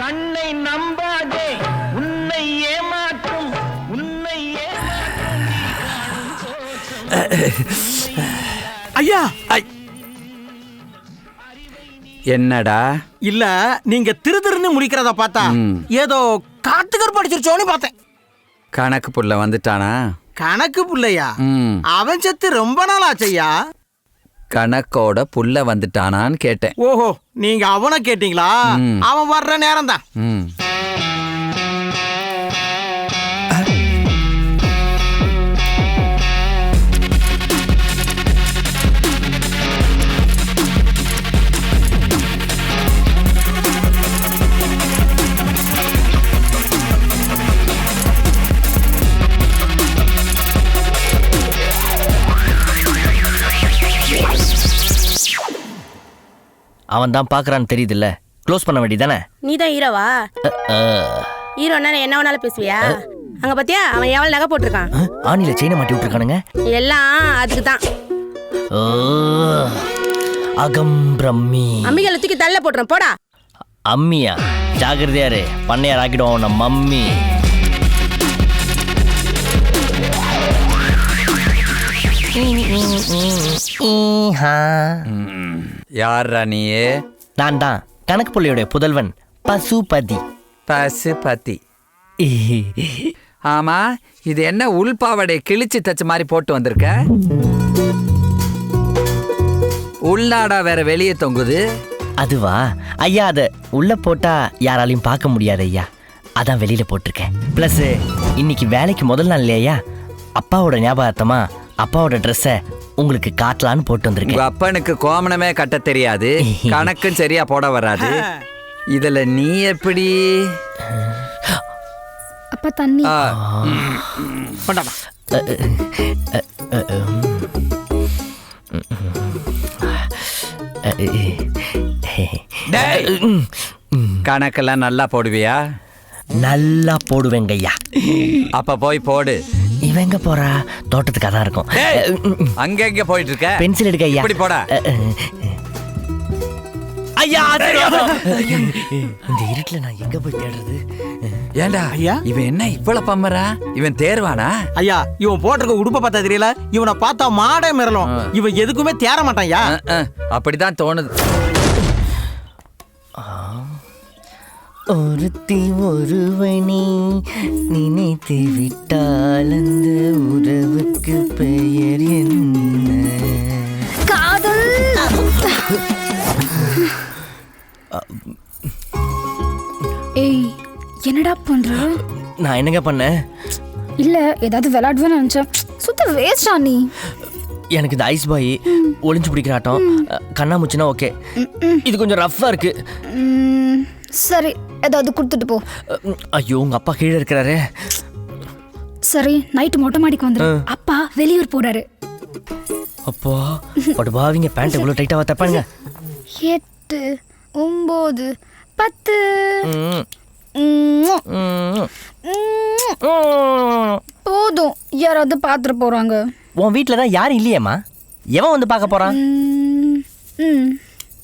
கண்ணை நம்பாதே, உன்னை ஏமாற்றும், உன்னை ஐயா என்னடா? இல்ல நீங்க திருன்னு முடிக்கிறத பார்த்தா ஏதோ காத்துக்கர் படிச்சிருச்சோன்னு பார்த்தேன். கணக்கு புள்ள வந்துட்டானா? கணக்கு புள்ளையா? அவன் செத்து ரொம்ப நாள் ஆச்சையா. கணக்கோட புள்ள வந்துட்டானான்னு கேட்டேன். ஓஹோ, நீங்க அவனை கேட்டீங்களா? அவன் வர்ற நேரம் தான். அவன் தான் பாக்குறான்னு தெரியுதுல்ல, க்ளோஸ் பண்ண வேண்டியதானே. நீ தான் ஹீரோவா? ஹீரோன்னா என்ன வேணாலும் பேசுவியா? அங்க பாத்தியா அவன் எவ்வளவு நகை போட்டிருக்கான். ஆணில செயினை மாட்டி விட்டுருக்கானுங்க. எல்லாம் அதுக்கு தான். அகம் பிரம்மி. அம்மிகளை தூக்கி தள்ள போட்டுறேன் போடா. அம்மியா? ஜாகிரதையாரு, பண்ணையார் ஆக்கிடுவோம் நம்ம மம்மி. யாரா நீயே? நான் தான் கணக்கு புள்ளையோட புதல்வன் பசுபதி. பசுபதி. ஆமா, இது என்ன உள்பாவடை கிழிச்சு தச்ச மாதிரி போட்டு வந்திருக்க? உள்நாடா வேற வெளியே தொங்குது. அதுவா ஐயா, அத உள்ள போட்டா யாராலையும் பார்க்க முடியாது ஐயா, அதான் வெளியில போட்டிருக்கேன். பிளஸ் இன்னைக்கு வேலைக்கு முதல் நாள் இல்லையா, அப்பாவோட ஞாபகார்த்தமா அப்பாவோட ட்ரெஸ்ஸ உங்களுக்கு காட்டலான்னு போட்டு வந்திருக்கேன். உங்க அப்பனுக்கு கோமணமே கட்ட தெரியாது, கணக்கும் சரியா போட வராது. இதுல நீ எப்படி? அப்பா தண்ணி. கணக்கெல்லாம் நல்லா போடுவியா? நல்லா போடுவேங்க ஐயா. அப்ப போய் போடு. இவங்க போறா? தோட்டத்துக்கு அதான் இருக்கும். அங்க எங்க போயிட்டு இருக்க? பென்சில் எடுக்க ஐயா. இப்படி போடா. ஐயா இந்த இருட்டுல நான் எங்க போய் தேடுறது? ஏண்டா ஐயா, இவன் என்ன இவ்வளவு பம்மரா? இவன் தேர்வானா? ஐயா, இவன் போட்டிருக்க உடுப்ப பார்த்தா தெரியல, இவனை பார்த்தா மாடே மிரளும். இவன் எதுக்குமே தேர மாட்டான்யா. அப்படிதான் தோணுது. ஒருத்தி ஒருவனி நினைத்து விட்டால் அந்த உறவுக்கு பெயர் என்ன? காதல். ஏய், என்னடா பண்ற? நான் என்னங்க பண்ணேன்? இல்ல ஏதாவது விளையாடுவேன்னு நினைச்சேன். சுத்த வேஸ்டா நீ. எனக்கு இந்த ஐஸ் பாய் ஒளிஞ்சு பிடிக்கிற ஆட்டம் கண்ணாமூச்சினா ஓகே. இது கொஞ்சம் ரஃப்பா இருக்கு. சரி, ஏதாவது கொடுத்துட்டு போ. ஐயோ, உங்க அப்பா கீழே இருக்கிறாரு. சரி, நைட்டு மொட்டை மாடிக்கு வந்துரு. அப்பா வெளியூர் போறாரு. அப்பா படுபாவிங்க பேண்ட் இவ்வளவு டைட்டாவா தப்பானுங்க. 8 9 10. போதும், யாராவது பாத்துட்டு போறாங்க. உன் வீட்டுல தான் யாரும் இல்லையேம்மா, எவன் வந்து பார்க்க போறான்?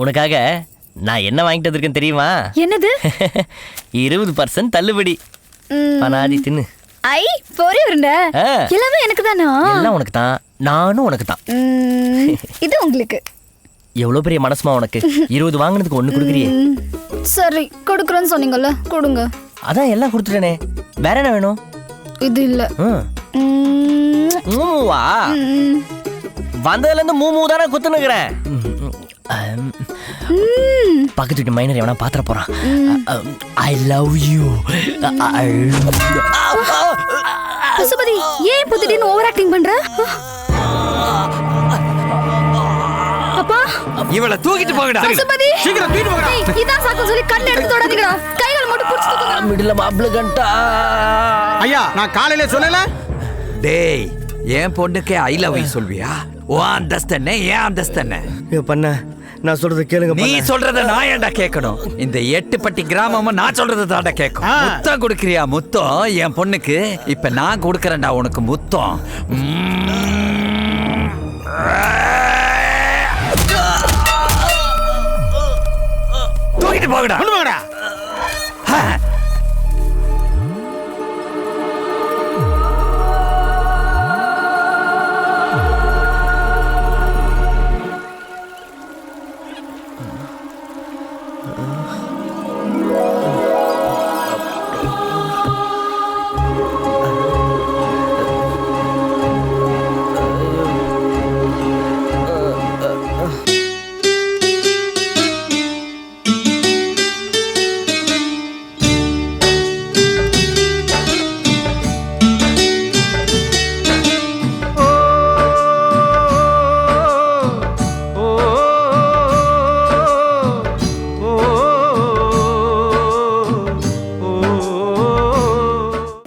உனக்காக நான் என்ன வாங்கிட்டு வந்திருக்கேன் தெரியுமா? என்னது? 20% தள்ளுபடி. பனாதி தின்னு. ஐ பொரி உருண்டை. எல்லாமே எனக்கு தானா? எல்லாம் உனக்கு தான், நானும் உனக்கு தான். இது உங்களுக்கு. எவ்வளவு பெரிய மனசுமா உனக்கு. 20 வாங்கினதுக்கு 1 கொடுக்குறியே. சரி, கொடுக்குறேன்னு சொன்னீங்கல்ல, கொடுங்க. அதான் எல்லாம் கொடுத்துட்டேனே, வேற என்ன வேணும்? இது இல்ல. மூவா? வந்ததுல இருந்து மூமூ தானே குத்துனுக்குறேன். பக்கத்து வீட்டு மைனர் எவனா பாத்திர போறான். I love you. பசுபதி, ஏன் இப்போ திடீர்னு ஓவர் ஆக்டிங் பண்ற? அப்பா, இவளை தூக்கிட்டு போங்கடா. பசுபதி, சீக்கிரம் தூக்கிட்டு போங்கடா. இதான் சாக்கு சொல்லி கண்ணை எடுத்து தொடாதீங்கடா. கைகளை மட்டும் புடிச்சு தூக்குங்க. மிடில மாப்ள கண்டா. ஐயா, நான் காலையில சொல்லல. டேய், என் பொண்ணுக்கே ஐ லவ் யூ சொல்வியா? ஓ அந்தஸ்தனே, ஏன் அந்தஸ்தனே? பண்ண நான் சொல்றத கேளுங்க. நீ சொல்றத நான் ஏன்டா கேட்கணும்? இந்த 8 பட்டி கிராமமும் நான் சொல்றத தாண்டா கேட்கும். முத்தம் கொடுக்கறியா? முத்தம் என் பொண்ணுக்கு இப்ப நான் கொடுக்கறேன்டா உனக்கு முத்தம். தூக்கிட்டு போகடா.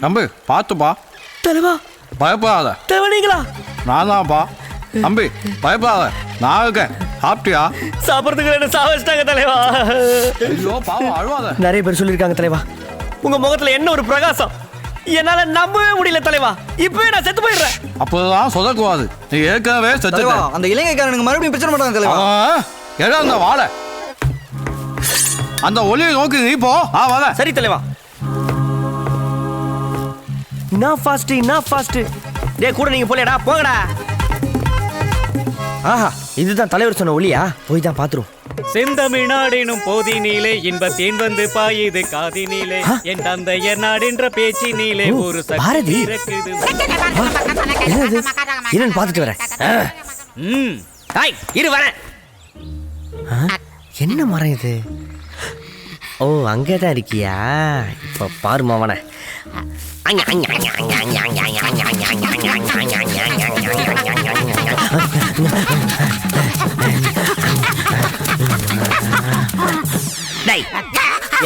தம்பி பார்த்துப்பா. தலைவா பயப்படாத. தலைவனீங்களா? நான் தான்ப்பா. தம்பி பயப்படாத, நான் இருக்கேன். சாப்பிட்டியா? சாப்பிட்றதுக்கு என்ன சாவச்சிட்டாங்க தலைவா. ஐயோ பாவம், அழுவாத. நிறைய பேர் சொல்லியிருக்காங்க தலைவா, உங்க முகத்துல என்ன ஒரு பிரகாசம், என்னால நம்பவே முடியல தலைவா. இப்பவே நான் செத்து போயிடுறேன். அப்பதான் சொல்லக்கூடாது, நீ ஏற்கனவே செத்து. அந்த இலங்கைக்காரனுக்கு மறுபடியும் பிரச்சனை பண்றாங்க தலைவா. எடா அந்த வாழை, அந்த ஒளியை நோக்கி நீ போ. வர. சரி தலைவா. நான் ஃபாஸ்ட். டேய் கூட நீங்க போலடா, போங்கடா. ஆஹா, இதுதான் தலைவர் சொன்ன ஒளியா? போய் தான் பாத்துரும். செந்தமிழ்நாடெனும் போதினிலே இன்ப தேன் வந்து பாயுது காதினிலே என் தந்தையர் நாடென்ற பேச்சினிலே ஒரு பாரதி. இருக்குது. என்னன்னு பாத்துட்டு வரேன். இரு வரேன். என்ன மரம் இது? ஓ, அங்கேதான் இருக்கியா? இப்ப பாரு மாவன.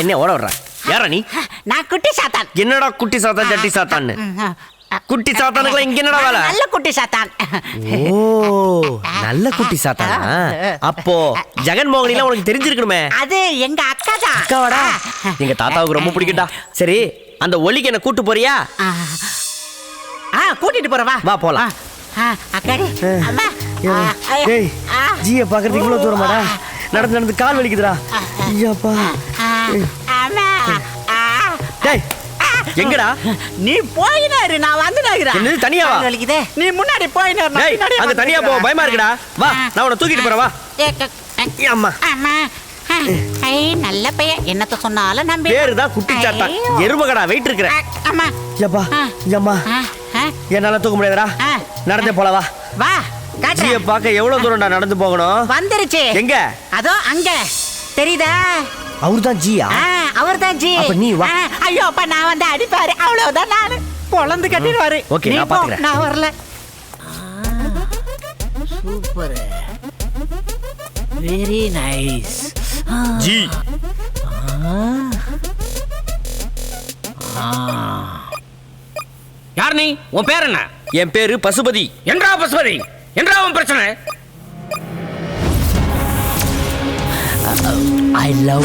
என்ன ஓட விடுற? யாரா நீ? நான் குட்டி சாத்தான். என்னடா குட்டி சாத்தான் ஜட்டி சாத்தான்னு? குட்டி சாத்தானுக்குலாம் இங்க என்னடா வேலை? நல்ல குட்டி சாத்தான். ஓ, நல்ல குட்டி சாத்தானா? அப்போ ஜெகன்மோகனிலாம் உனக்கு தெரிஞ்சிருக்கணுமே. அது எங்க அக்கா தான். அக்காவாடா? எங்க தாத்தாவுக்கு ரொம்ப பிடிக்கும்டா. சரி, அந்த ஒலிக்கு என்ன கூட்டு போறியா? கூட்டிட்டு போறவா? வா போலாம். அக்காடி அம்மா. டேய், ஜியை பாக்குறதுக்கு இவ்வளவு தூரமாடா? நடந்து நடந்து கால் வலிக்குதுடா. ஐயாப்பா. அம்மா. டேய், எங்கடா? நீ போயினாரு, நான் வந்துடாகிறேன். என்னது தனியாவா? வலிக்குதே. நீ முன்னாடி போயினாரு. டேய், அங்க தனியா போ, பயமா இருக்குடா. வா, நான் உன்னை தூக்கிட்டு போறேன். வா. அம்மா. அம்மா. நல்ல பையன், என்னத்த சொன்னாலும் நம்பி. பேருதான் குட்டி சாத்தான். எருமகடா வெயிட் இருக்கிற. அம்மா. யப்பா, யம்மா. என்னால தூக்க முடியாதுடா. நடந்தே போல. வா. வா. ஜியை பார்க்க எவ்வளவு தூரம்டா நடந்து போகணும்? வந்துருச்சு. எங்க? அதோ அங்க தெரியுதா? அவர்தான் ஜியா? அவர்தான் ஜி. அப்ப நீ வா. ஐயோ, அப்ப நான் வந்து அடிப்பாரு, அவ்வளவுதான். நானு பொழந்து கட்டிடுவாரு. ஓகே, நான் பாத்துக்கிறேன். நான் வரல. Super, very nice G. யார் நீ? உன் பேர் என்ன? என் பேரு பசுபதி. என்றா பசுபதி? என்றா உன் பிரச்சனை? I love.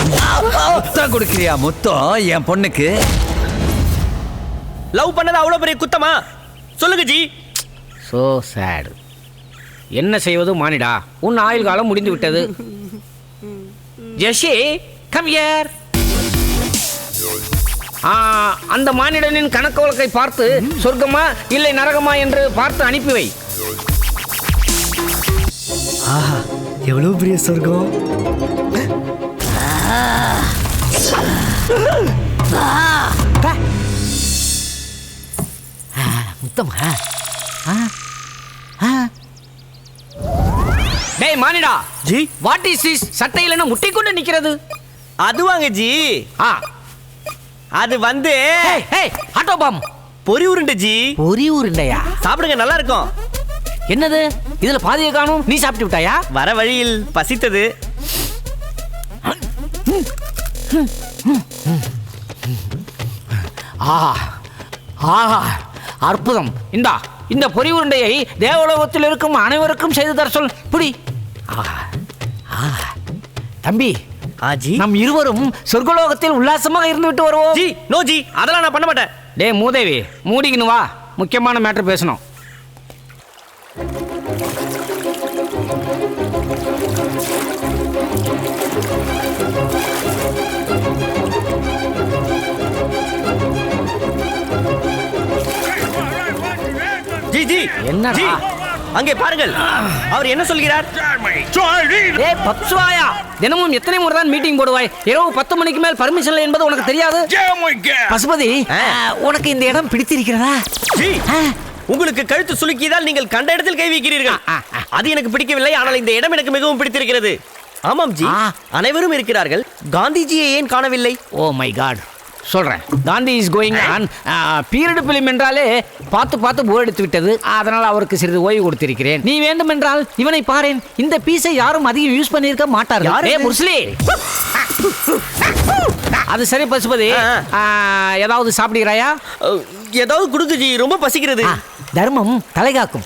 முத்தம் கொடுக்கிறியா? முத்தம் என் பொண்ணுக்கு? லவ் பண்ணது அவ்வளவு பெரிய குத்தமா? சொல்லுங்க ஜி. So sad. என்ன செய்வது மானிடா, உன் ஆயுள் காலம் முடிந்து விட்டது. ஜெஷி, கம் ஹியர். அந்த மானிடனின் கணக்கு வழக்கை பார்த்து சொர்க்கமா இல்லை நரகமா என்று பார்த்து அனுப்பி வை. ஆஹா, எவ்வளவு பெரிய சொர்க்கம். முத்தமா? டேய் மானிடா ஜி. What is this? சட்டையில் என்ன முட்டி கொண்டு நிக்கிறது? அதுவாங்க ஜி, அது வந்து ஆட்டோ பாம். பொரி உருண்டை ஜி. பொரி உருண்டையா? சாப்பிடுங்க, நல்லா இருக்கும். என்னது இதுல பாதியை காணும்? நீ சாப்பிட்டு விட்டாயா? வர வழியில் பசித்தது. அற்புதம். இந்த பொரி உருண்டையை தேவலோகத்தில் இருக்கும் அனைவருக்கும் செய்து தர சொல். புடி. தம்பி, ஜி, நம் இருவரும் சொர்க்கலோகத்தில் உல்லாசமாக இருந்து விட்டு வருவோம். ஜி, நோ ஜி, அதெல்லாம் நான் பண்ண மாட்டேன். டே மூதேவி, மூடிக்கின்னு வா, முக்கியமான மேட்டர் பேசணும். ஜி ஜி என்னடா? அங்கே பாருங்கள், அவர் என்ன சொல்கிறார்? ஏய் பப்சுவாயா, தினமும் எத்தனை முறை தான் மீட்டிங் போடுவாய்? இரவு 10 மணிக்கு மேல் பர்மிஷன் இல்லை என்பது உனக்கு தெரியாது? பசுபதி, உனக்கு இந்த இடம் பிடித்திருக்கிறதா? ஜி, உங்களுக்கு கழுத்து சுலுக்கியதால் நீங்கள் கண்ட இடத்தில் கை வைக்கிறீர்கள். அது எனக்கு பிடிக்கவில்லை, ஆனால் இந்த இடம் எனக்கு மிகவும் பிடித்திருக்கிறது. ஆமாம் ஜி, அனைவரும் இருக்கிறார்கள். காந்திஜியை ஏன் காணவில்லை? ஓ மை காட், சொல்றேன். Gandhi is going on. Period film என்றாலே பார்த்து பார்த்து போர் எடுத்து விட்டது. அதனால் அவருக்கு சிறிது ஓய்வு கொடுத்திருக்கிறேன். நீ வேண்டும் என்றால் இவனை பாரேன். இந்த பீஸை யாரும் அதிகம் யூஸ் பண்ணியிருக்க மாட்டார்கள். ஏ முர்ஸ்லி, அது சரி பசுபதி, ஏதாவது சாப்பிடுகிறாயா? ஏதாவது கொடுத்து ஜி, ரொம்ப பசிக்கிறது. தர்மம் தலைகாக்கும்.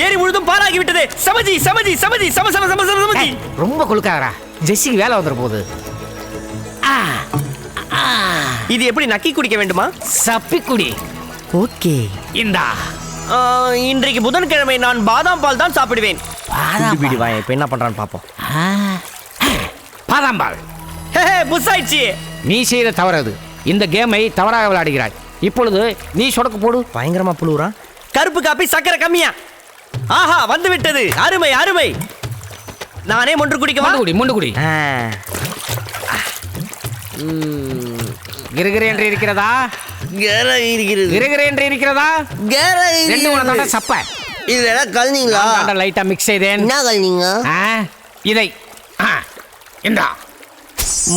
ஏரி முழுதும் பாராகி விட்டது. சமஜி சமஜி சமஜி சம சம சம சம சமஜி. ரொம்ப கொழுக்காரா, ஜெஸ்ஸிக்கு வேலை வந்துற போகுது. இது எப்படி நக்கி குடிக்க வேண்டுமா? சப்பிக்குடி. ஓகே. இந்தா. இன்றைக்கு புதன்கிழமை நான் பாதாம் பால் தான் சாப்பிடுவேன். பாதாம் பால். வாய், இப்ப என்ன பண்றான்னு பாப்போம். பாதாம் பால். புஷ் ஆயிடுச்சு. நீ செய்த தவறது. இந்த கேமை தவறாக விளையாடுகிறாய். இப்பொழுது நீ சொடக்கு போடு. பயங்கரமா புழுவுறான். கருப்பு காப்பி சக்கரை கம்மியா? ஆஹா, வந்து விட்டது. அருமை அருமை. நானே மொன்று குடிக்கவா? முண்டு குடி. கிருகிரு என்று இருக்கிறதா? கிருகிரு என்று இருக்கிறதா? ரெண்டு உனக்கு சப்ப. இதுல கல்னீங்களா? லைட்டா மிக்ஸ் செய்தேன். என்ன கல்னீங்க? இதை இந்தா.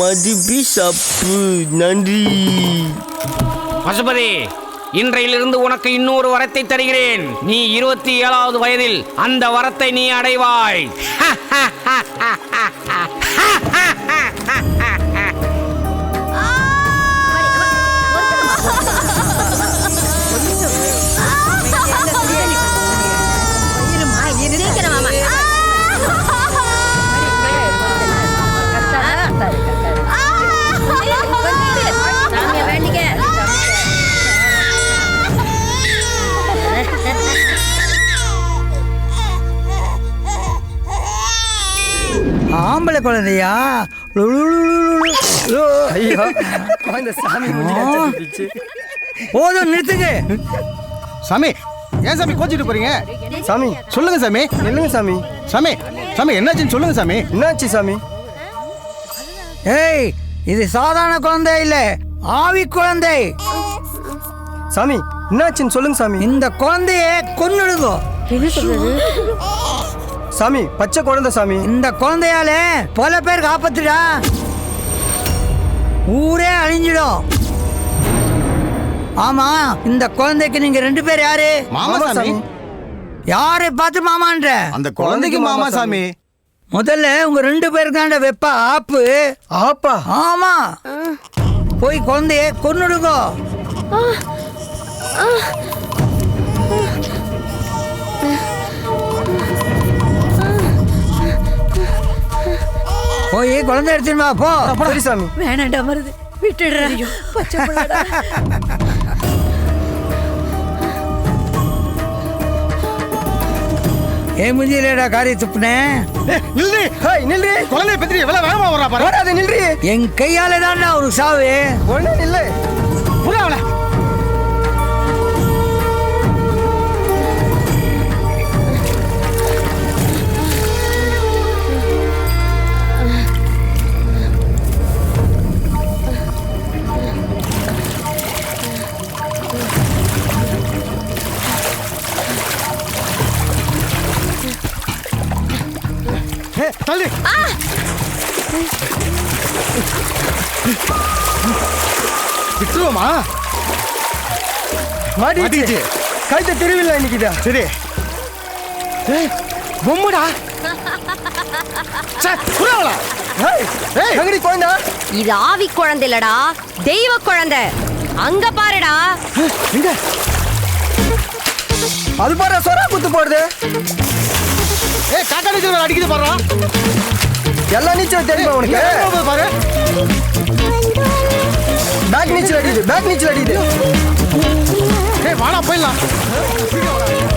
மதிப்பி சப்பு. நன்றி பசுபதி. இன்றையிலிருந்து உனக்கு இன்னொரு வரத்தை தருகிறேன். நீ 27வது வயதில் அந்த வரத்தை நீ அடைவாய். ஆம்பளை குழந்தையா? ஐயோ, இந்த சாமி போதும், நிறுத்துங்க. சாமி, ஏன் சாமி கோச்சிட்டு போறீங்க? சாமி சொல்லுங்க சாமி. நில்லுங்க சாமி. சாமி சாமி என்னாச்சுன்னு சொல்லுங்க சாமி. என்னாச்சு சாமி? ஏய், இது சாதாரண குழந்தை இல்ல, ஆவி குழந்தை. சாமி என்னாச்சுன்னு சொல்லுங்க சாமி. இந்த குழந்தைய கொன்னுடுங்க. சாமி, பச்சை குழந்தை சாமி. இந்த குழந்தையால பல பேருக்கு ஆபத்துடா. ஊரே அழிஞ்சிடும். ஆமா, இந்த குழந்தைக்கு நீங்க 2 பேர் யாரு? மாமா சாமி. யாரை பார்த்து மாமான்ற? அந்த குழந்தைக்கு மாமா சாமி. முதல்ல உங்க 2 பேருக்கு தாண்ட வெப்ப ஆப்பு. ஆப்பா? ஆமா. போய் குழந்தைய கொன்னுடுங்க. போய் குழந்தை எடுத்துன்னு வா, போ. சரி சாமி. வேணாண்டா மருது, விட்டுடுறா. பச்சை பிள்ளைடா. ஏன் முஞ்சிலேடா காரி துப்புனேன்? நில்றி. ஹேய் நில்றி. குழந்தைய பத்தி எவ்வளவு வேகமா வரா பாரு. ஓடாத, நில்றி. என் கையால தான்டா ஒரு சாவு. ஒண்ணு நில்லு. புரியல. தள்ளு. விட்டுருவோமா? மாட்டிச்சு. கழுத்தை திருவிழா இன்னைக்குதான். சரி. பொம்முடா. புரியல. எங்கடி குழந்தை? இது ஆவி குழந்தை இல்லடா, தெய்வ குழந்தை. அங்க பாருடா. எங்க? அது பாரு, சொரா குத்து போடுது. காக்கா நீச்சல் அடிக்குது பாரு. எல்லா நீச்சலும் தெரியுமா உனக்கு? பாரு. பேக் நீச்சல் அடிக்குது, பேக் நீச்சல் அடிக்குது. போயிடலாம்